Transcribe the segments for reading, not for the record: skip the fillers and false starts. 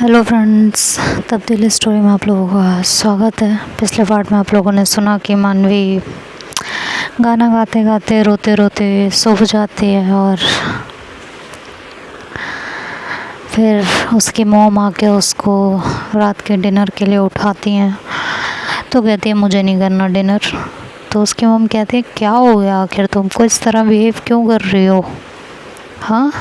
Hello friends, तब्दीली story में आप लोगों का स्वागत है। पिछले पार्ट में आप लोगों ने सुना कि मानवी गाना गाते गाते रोते रोते सो जाती है और फिर उसकी मॉम आके उसको रात के डिनर के लिए उठाती हैं। तो कहती है मुझे नहीं करना डिनर। तो उसकी मॉम कहती है क्या हो गया, आखिर तुमको इस तरह बिहेव क्यों कर रही हो, हाँ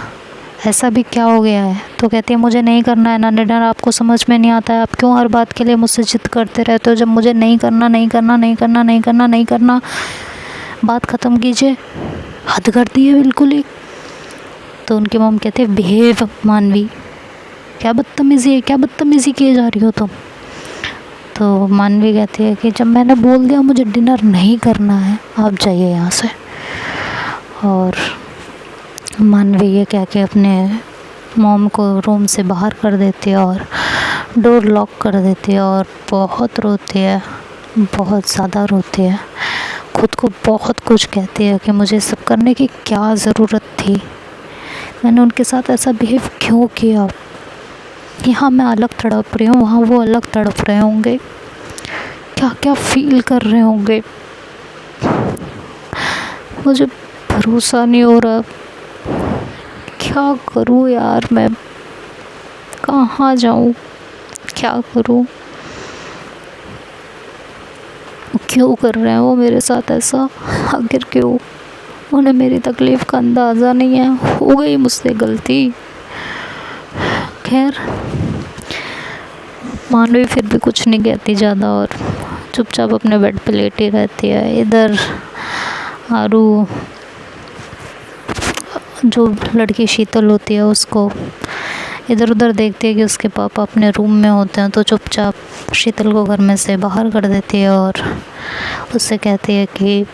ऐसा भी क्या हो गया है। तो कहती है मुझे नहीं करना है ना डिनर, आपको समझ में नहीं आता है, आप क्यों हर बात के लिए मुझसे जिद करते रहते हो। जब मुझे नहीं करना नहीं करना नहीं करना नहीं करना नहीं करना, बात ख़त्म कीजिए, हद कर दी है बिल्कुल ही। तो उनकी मॉम कहते हैं बिहेव मानवी, क्या बदतमीज़ी है, क्या बदतमीज़ी किए जा रही हो तुम। तो मानवी कहती है कि जब मैंने बोल दिया मुझे डिनर नहीं करना है, आप जाइए यहाँ से। और मानवी ये कह के अपने मॉम को रूम से बाहर कर देती है और डोर लॉक कर देती है और बहुत रोती है, बहुत ज़्यादा रोती है। खुद को बहुत कुछ कहती है कि मुझे सब करने की क्या ज़रूरत थी, मैंने उनके साथ ऐसा बिहेव क्यों किया। यहाँ मैं अलग तड़प रही हूँ, वहाँ वो अलग तड़प रहे होंगे, क्या क्या फील कर रहे होंगे, मुझे भरोसा नहीं हो रहा। क्या करूँ यार, मैं कहाँ जाऊँ, क्या करूँ, क्यों कर रहे हैं वो मेरे साथ ऐसा, आखिर क्यों। उन्हें मेरी तकलीफ़ का अंदाज़ा नहीं है, हो गई मुझसे गलती। खैर मानवी फिर भी कुछ नहीं कहती ज़्यादा और चुपचाप अपने बेड पे लेटी रहती है। इधर आरू, जो लड़की शीतल होती है, उसको इधर उधर देखती है कि उसके पापा अपने रूम में होते हैं, तो चुपचाप शीतल को घर में से बाहर कर देती है और उससे कहती है कि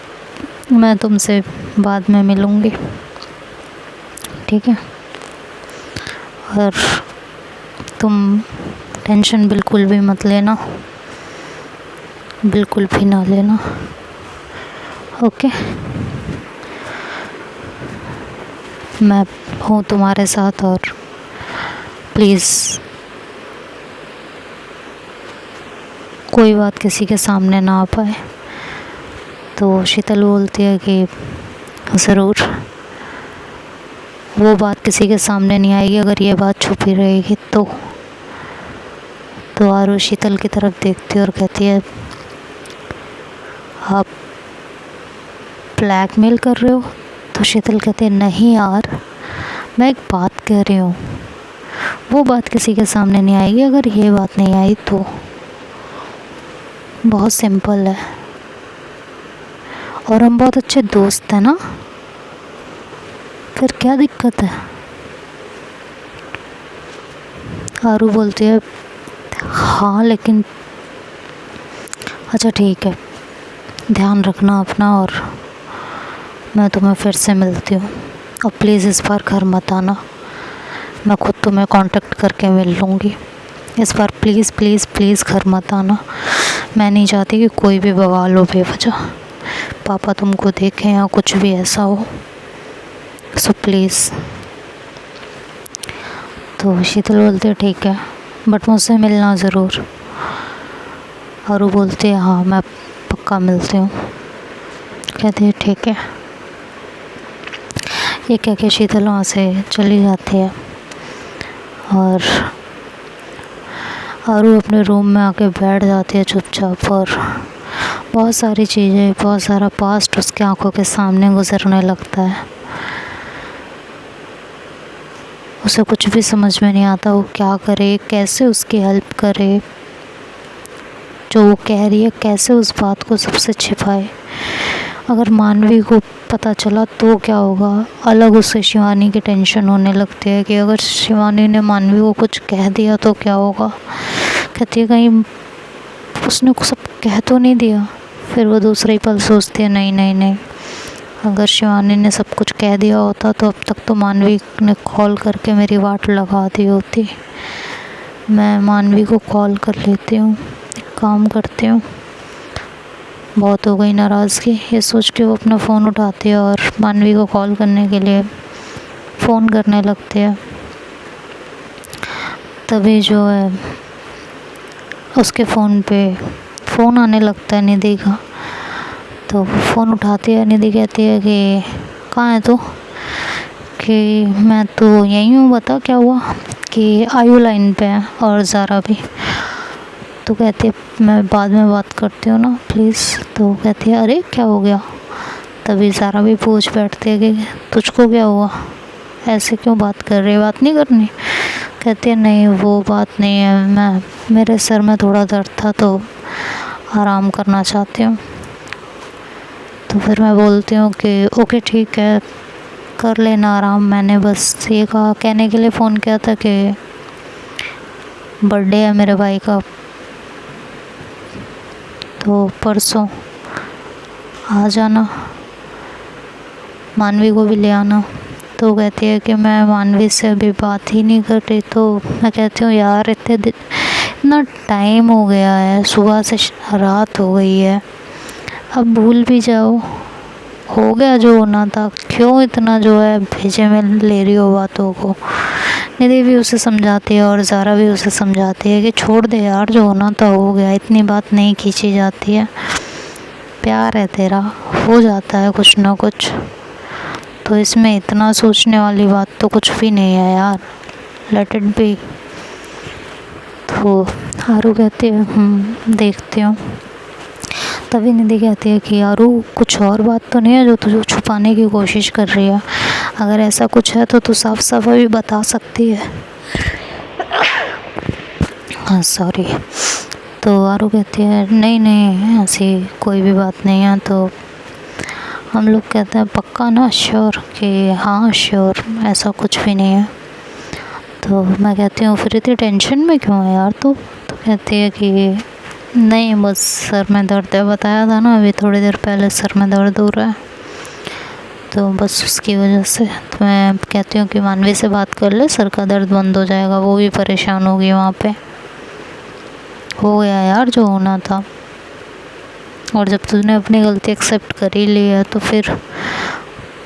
मैं तुमसे बाद में मिलूँगी, ठीक है, और तुम टेंशन बिल्कुल भी मत लेना, बिल्कुल भी ना लेना, ओके। मैं हूँ तुम्हारे साथ और प्लीज़ कोई बात किसी के सामने ना आ पाए। तो शीतल बोलती है कि ज़रूर, वो बात किसी के सामने नहीं आएगी अगर ये बात छुपी रहेगी तो आरू शीतल की तरफ देखती है और कहती है आप ब्लैकमेल कर रहे हो। तो शीतल कहती है नहीं यार, मैं एक बात कह रही हूँ, वो बात किसी के सामने नहीं आएगी अगर ये बात नहीं आई तो। बहुत सिंपल है और हम बहुत अच्छे दोस्त हैं ना, फिर क्या दिक्कत है। आरू बोलती है हाँ लेकिन अच्छा ठीक है, ध्यान रखना अपना और मैं तुम्हें फिर से मिलती हूँ। और प्लीज़ इस बार घर मत आना, मैं खुद तुम्हें कांटेक्ट करके मिल लूँगी। इस बार प्लीज़ प्लीज़ प्लीज़ घर मत आना, मैं नहीं चाहती कि कोई भी बवाल हो बेवजह, पापा तुमको देखें या कुछ भी ऐसा हो, सो प्लीज़। तो शीतल बोलते हैं ठीक है बट मुझसे मिलना ज़रूर। और वो बोलते हैं हाँ मैं पक्का मिलती हूँ। कहते हैं ठीक है। ये कह के शीतल वहाँ से चली जाती है और आरू अपने रूम में आके बैठ जाती है चुपचाप और बहुत सारी चीज़ें, बहुत सारा पास्ट उसके आंखों के सामने गुजरने लगता है। उसे कुछ भी समझ में नहीं आता वो क्या करे, कैसे उसकी हेल्प करे, जो वो कह रही है कैसे उस बात को सबसे छिपाए। अगर मानवी को पता चला तो क्या होगा। अलग उससे शिवानी की टेंशन होने लगती है कि अगर शिवानी ने मानवी को कुछ कह दिया तो क्या होगा। कहती है कहीं उसने सब कह तो नहीं दिया। फिर वो दूसरे ही पल सोचती है नहीं नहीं नहीं, अगर शिवानी ने सब कुछ कह दिया होता तो अब तक तो मानवी ने कॉल करके मेरी वाट लगा दी होती। मैं मानवी को कॉल कर लेती हूँ, एक काम करती हूँ। बहुत हो गई नाराज़गी, ये सोच के वो अपना फ़ोन उठाती है और मानवी को कॉल करने के लिए फ़ोन करने लगती है। तभी जो है उसके फ़ोन पे फ़ोन आने लगता है निधि का। तो फ़ोन उठाती है, निधि कहती है कि कहाँ है तू? कि मैं तो यहीं हूँ, बता क्या हुआ? कि आयु लाइन पे है और ज़ारा भी। तो कहती है मैं बाद में बात करती हूँ ना प्लीज़। तो कहती है अरे क्या हो गया? तभी ज़ारा भी पूछ बैठती है कि तुझको क्या हुआ, ऐसे क्यों बात कर रही है, बात नहीं करनी? कहती है नहीं वो बात नहीं है, मेरे सर में थोड़ा दर्द था तो आराम करना चाहती हूँ। तो फिर मैं बोलती हूँ कि ओके ठीक है कर लेना आराम, मैंने बस ये कहने के लिए फ़ोन किया था कि बर्थडे है मेरे भाई का, तो परसों आ जाना, मानवी को भी ले आना। तो कहती है कि मैं मानवी से अभी बात ही नहीं कर रही। तो मैं कहती हूँ यार इतना टाइम हो गया है, सुबह से रात हो गई है, अब भूल भी जाओ, हो गया जो होना था, क्यों इतना जो है भेजे में ले रही हो बातों को। निधि भी उसे समझाती है और ज़ारा भी उसे समझाती है कि छोड़ दे यार, जो होना था हो गया, इतनी बात नहीं खींची जाती है, प्यार है तेरा, हो जाता है कुछ ना कुछ, तो इसमें इतना सोचने वाली बात तो कुछ भी नहीं है यार, लेट इट बी। तो आरू कहती है देखती हूँ। तभी निधि कहती है कि आरू कुछ और बात तो नहीं है जो तुझे छुपाने की कोशिश कर रही है? अगर ऐसा कुछ है तो तू साफ साफ अभी बता सकती है। हाँ सॉरी। तो आरू कहती है नहीं नहीं ऐसी कोई भी बात नहीं है। तो हम लोग कहते हैं पक्का ना, श्योर? कि हाँ श्योर, ऐसा कुछ भी नहीं है। तो मैं कहती हूँ फिर इतनी टेंशन में क्यों है यार तू? तो कहती है कि नहीं बस सर में दर्द है, बताया था ना अभी थोड़ी देर पहले सर में दर्द हो रहा है, तो बस उसकी वजह से। तो मैं कहती हूँ कि मानवी से बात कर ले, सर का दर्द बंद हो जाएगा, वो भी परेशान होगी, वहाँ पे हो गया यार जो होना था, और जब तुझने अपनी गलती एक्सेप्ट कर ही ली है तो फिर।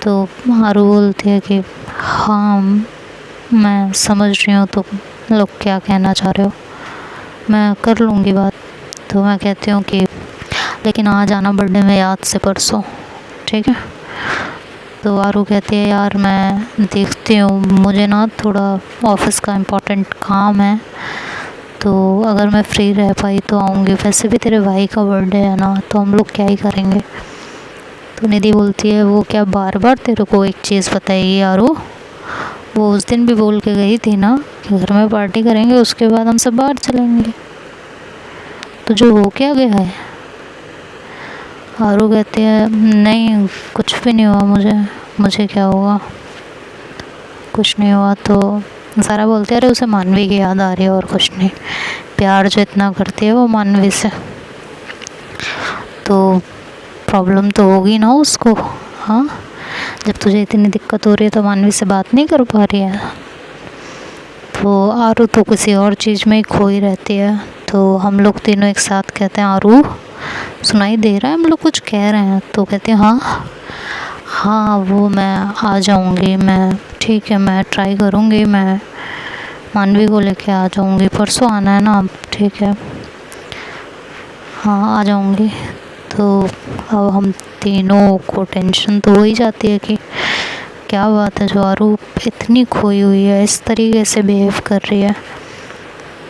तो आरू बोलती है कि हाँ मैं समझ रही हूँ तो लोग क्या कहना चाह रहे हो, मैं कर लूँगी बात। तो मैं कहती हूँ कि लेकिन आ जाना बर्थडे में याद से परसों, ठीक है? तो आरू कहती है यार मैं देखती हूँ, मुझे ना थोड़ा ऑफिस का इम्पोर्टेंट काम है, तो अगर मैं फ्री रह पाई तो आऊँगी, वैसे भी तेरे भाई का बर्थडे है ना, तो हम लोग क्या ही करेंगे। तो निधि बोलती है वो क्या बार बार तेरे को एक चीज़ बताएगी आरू? वो उस दिन भी बोल के गई थी ना कि घर में पार्टी करेंगे, उसके बाद हम सब बाहर चलेंगे, तो जो हो क्या गया है? आरू कहती है नहीं कुछ भी नहीं हुआ, मुझे क्या होगा, कुछ नहीं हुआ। तो सारा बोलते अरे उसे मानवी की याद आ रही है और कुछ नहीं, प्यार जो इतना करती है वो मानवी से, तो प्रॉब्लम तो होगी ना उसको। हाँ जब तुझे इतनी दिक्कत हो रही है तो मानवी से बात नहीं कर पा रही है। तो आरू तो किसी और चीज़ में ही खोई रहती है। तो हम लोग तीनों एक साथ कहते हैं आरू सुनाई दे रहा है, हम लोग कुछ कह रहे हैं? तो कहते हैं हाँ वो मैं आ जाऊँगी, मैं ठीक है मैं ट्राई करूँगी, मैं मानवी को लेके आ जाऊँगी, परसों आना है ना? ठीक है हाँ आ जाऊँगी। तो अब हम तीनों को टेंशन तो हो ही जाती है कि क्या बात है जो आरू इतनी खोई हुई है, इस तरीके से बिहेव कर रही है।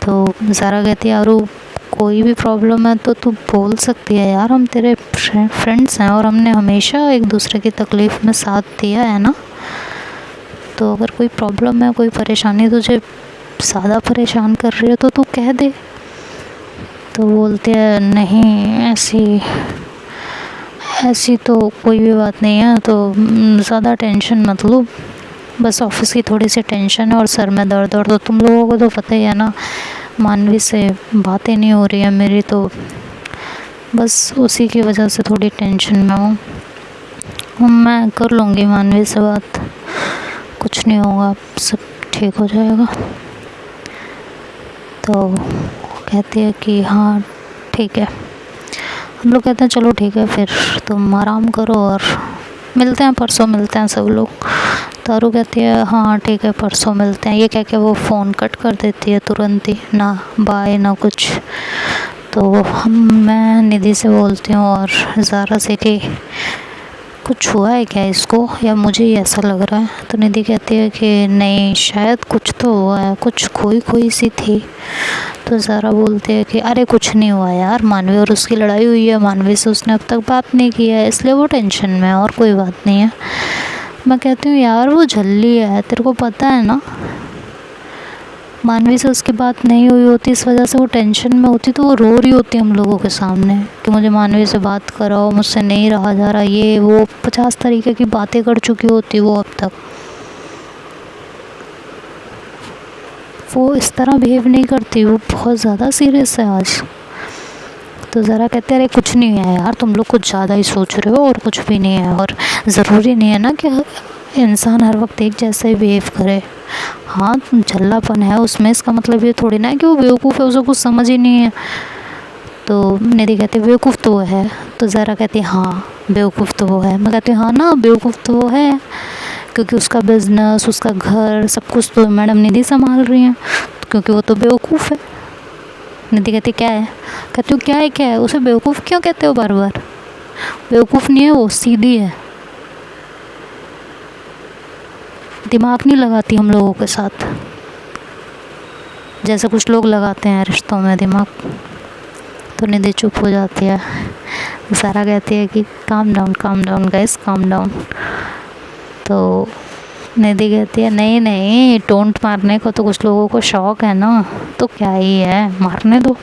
तो ज़ारा कहती है आरू कोई भी प्रॉब्लम है तो तू बोल सकती है यार, हम तेरे फ्रेंड्स हैं और हमने हमेशा एक दूसरे की तकलीफ़ में साथ दिया है ना, तो अगर कोई प्रॉब्लम है, कोई परेशानी तुझे ज़्यादा परेशान कर रही है तो तू कह दे। तो बोलते हैं नहीं ऐसी तो कोई भी बात नहीं है, तो ज़्यादा टेंशन मत लो, बस ऑफिस की थोड़ी सी टेंशन है और सर में दर्द, और तो तुम लोगों को तो पता ही है ना मानवी से बातें नहीं हो रही है मेरी, तो बस उसी की वजह से थोड़ी टेंशन में हूँ। मैं कर लूँगी मानवी से बात, कुछ नहीं होगा, सब ठीक हो जाएगा। तो कहती है कि हाँ ठीक है। हम लोग कहते हैं चलो ठीक है फिर तुम आराम करो और मिलते हैं, परसों मिलते हैं सब लोग। तारू कहती है हाँ ठीक है परसों मिलते हैं। ये कह के वो फ़ोन कट कर देती है तुरंत ही, ना बाय ना कुछ। तो मैं निधि से बोलती हूँ और ज़ारा से कि कुछ हुआ है क्या इसको, या मुझे ही ऐसा लग रहा है। तो निधि कहती है कि नहीं शायद कुछ तो हुआ है, कुछ खोई खोई सी थी। तो ज़ारा बोलती है कि अरे कुछ नहीं हुआ यार, मानवी और उसकी लड़ाई हुई है, मानवी से उसने अब तक बात नहीं की है इसलिए वो टेंशन में है, और कोई बात नहीं है। मैं कहती हूँ यार वो झल्ली है, तेरे को पता है ना, मानवी से उसकी बात नहीं हुई होती, इस वजह से वो टेंशन में होती, तो वो रो रही होती हम लोगों के सामने कि मुझे मानवी से बात कराओ, मुझसे नहीं रहा जा रहा, ये वो 50 तरीके की बातें कर चुकी होती वो अब तक। वो इस तरह बिहेव नहीं करती, वो बहुत ज़्यादा सीरियस है आज। तो ज़रा कहते अरे कुछ नहीं है यार, तुम लोग कुछ ज़्यादा ही सोच रहे हो और कुछ भी नहीं है, और ज़रूरी नहीं है ना कि इंसान हर वक्त एक जैसा ही बिहेव करे। हाँ झल्लापन है उसमें, इसका मतलब ये थोड़ी ना है कि वो बेवकूफ़ है, उसे कुछ समझ ही नहीं है। तो निधि कहती है बेवकूफ़ तो वो है। तो ज़रा कहती है हाँ बेवकूफ़ तो वो है। मैं कहती हूँ हाँ ना बेवकूफ़ तो वो है, क्योंकि उसका बिज़नेस, उसका घर, सब कुछ तो मैडम निधि संभाल रही हैं, क्योंकि वो तो बेवकूफ़ है। निधि कहती क्या है? कहती हूँ क्या है, उसे बेवकूफ़ क्यों कहते हो बार बार? बेवकूफ़ नहीं है वो, सीधी है, दिमाग नहीं लगाती हम लोगों के साथ, जैसे कुछ लोग लगाते हैं रिश्तों में दिमाग। तो निधि चुप हो जाती है। सारा कहती है कि calm down guys, calm down. तो निधि कहती है नहीं नहीं, टोंट मारने को तो कुछ लोगों को शौक़ है ना, तो क्या ही है, मारने दो।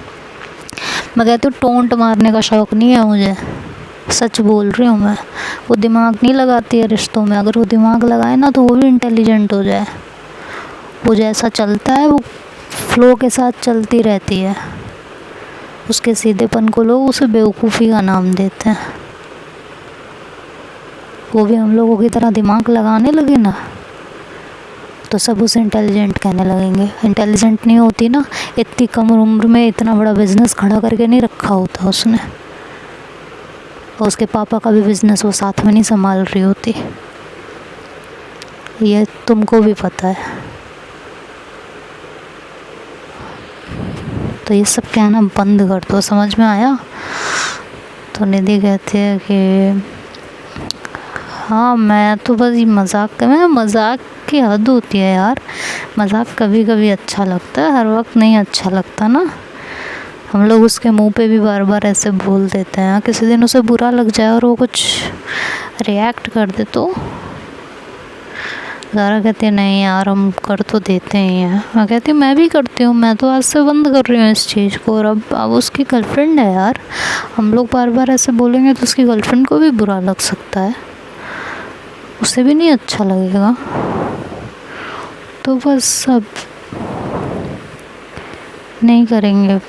मैं कहती हूँ टोंट मारने का शौक़ नहीं है मुझे, सच बोल रही हूँ मैं। वो दिमाग नहीं लगाती है रिश्तों में, अगर वो दिमाग लगाए ना तो वो भी इंटेलिजेंट हो जाए। वो जैसा चलता है वो फ्लो के साथ चलती रहती है, उसके सीधेपन को लोग उसे बेवकूफ़ी का नाम देते हैं। वो भी हम लोगों की तरह दिमाग लगाने लगे ना तो सब उसे इंटेलिजेंट कहने लगेंगे। इंटेलिजेंट नहीं होती ना, इतनी कम उम्र में इतना बड़ा बिजनेस खड़ा करके नहीं रखा होता उसने, और उसके पापा का भी बिज़नेस वो साथ में नहीं संभाल रही होती, ये तुमको भी पता है। तो ये सब कहना बंद कर दो, समझ में आया? तो निधि कहती है कि हाँ मैं तो बस ये मजाक की हद होती है यार, मजाक कभी कभी अच्छा लगता है, हर वक्त नहीं अच्छा लगता ना। हम लोग उसके मुंह पे भी बार बार ऐसे बोल देते हैं, किसी दिन उसे बुरा लग जाए और वो कुछ रिएक्ट कर दे तो। ज़ारा कहती है नहीं यार हम कर तो देते ही हैं। मैं कहती हूँ मैं भी करती हूँ, मैं तो आज से बंद कर रही हूँ इस चीज़ को। और अब उसकी गर्लफ्रेंड है यार, हम लोग बार बार ऐसे बोलेंगे तो उसकी गर्लफ्रेंड को भी बुरा लग सकता है, उसे भी नहीं अच्छा लगेगा। तो बस अब नहीं करेंगे।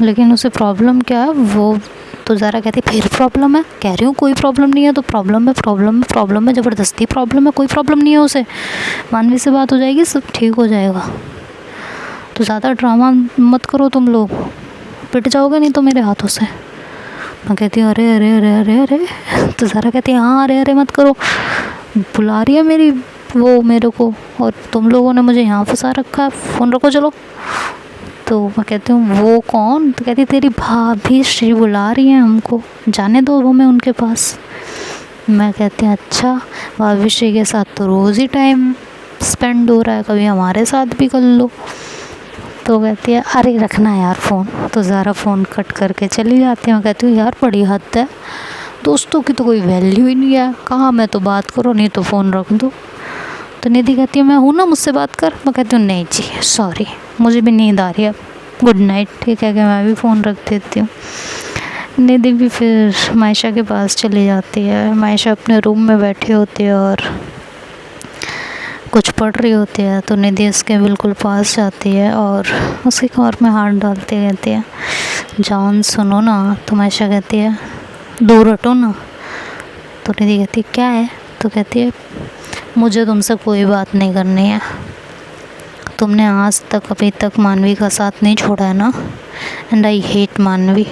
लेकिन उसे प्रॉब्लम क्या है वो तो ज़ारा कहती फिर प्रॉब्लम है। कह रही हूँ कोई प्रॉब्लम नहीं है, तो प्रॉब्लम है ज़बरदस्ती प्रॉब्लम है। कोई प्रॉब्लम नहीं है उसे, मानवी से बात हो जाएगी, सब ठीक हो जाएगा। तो ज़्यादा ड्रामा मत करो तुम लोग, पिट जाओगे नहीं तो मेरे हाथों से। मैं कहती हूँ अरे अरे अरे अरे अरे। तो ज़ारा कहती है हाँ अरे अरे मत करो, बुला रही है मेरे को, और तुम लोगों ने मुझे यहाँ फंसा रखा है, फ़ोन रखो चलो। तो मैं कहती हूँ वो कौन? तो कहती तेरी भाभी श्री बुला रही है हमको, जाने दो वो मैं उनके पास। मैं कहती हूँ अच्छा, भाभी श्री के साथ तो रोज़ ही टाइम स्पेंड हो रहा है, कभी हमारे साथ भी कर लो। तो कहती है अरे रखना यार फ़ोन। तो ज़ारा फ़ोन कट करके चली जाती है। मैं कहती हूँ यार बड़ी हद है, दोस्तों की तो कोई वैल्यू ही नहीं है, कहाँ मैं तो बात करो नहीं तो फ़ोन रख दो। तो निधि कहती है मैं हूँ ना, मुझसे बात कर। मैं कहती हूँ नहीं जी सॉरी, मुझे भी नींद आ रही है, गुड नाइट। ठीक है कि मैं भी फ़ोन रख देती हूँ। निधि भी फिर मायशा के पास चली जाती है। मायशा अपने रूम में बैठी होती है और कुछ पढ़ रही होती है। तो निधि उसके बिल्कुल पास जाती है और उसके कमर में हाथ डालती कहती है जान सुनो ना। तो मायशा कहती है दूर हटो ना। तो निधि कहती है क्या है? तो कहती है मुझे तुमसे कोई बात नहीं करनी है, तुमने आज तक अभी तक मानवी का साथ नहीं छोड़ा है ना, एंड आई हेट मानवी।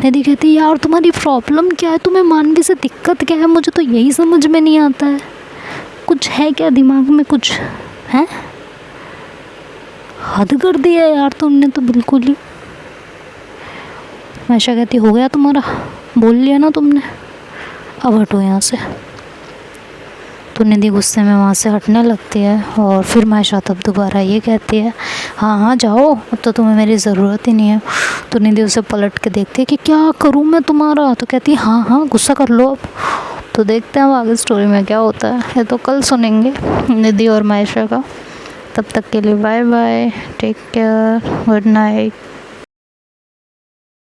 निधि कहती है यार तुम्हारी प्रॉब्लम क्या है, तुम्हें मानवी से दिक्कत क्या है, मुझे तो यही समझ में नहीं आता है, कुछ है क्या दिमाग में कुछ है? हद कर दिया यार तुमने तो बिल्कुल ही। मैशा कहती हो गया तुम्हारा, बोल लिया ना तुमने, अब हटो यहाँ से। तो निधि गुस्से में वहाँ से हटने लगती है और फिर मैशा तब दोबारा ये कहती है हाँ हाँ जाओ, अब तो तुम्हें मेरी ज़रूरत ही नहीं है। तो निधि उसे पलट के देखती है कि क्या करूँ मैं तुम्हारा, तो कहती है हाँ हाँ गुस्सा कर लो अब। तो देखते हैं अब आगे स्टोरी में क्या होता है, ये तो कल सुनेंगे निधि और मैशा का। तब तक के लिए bye bye, take care, good night.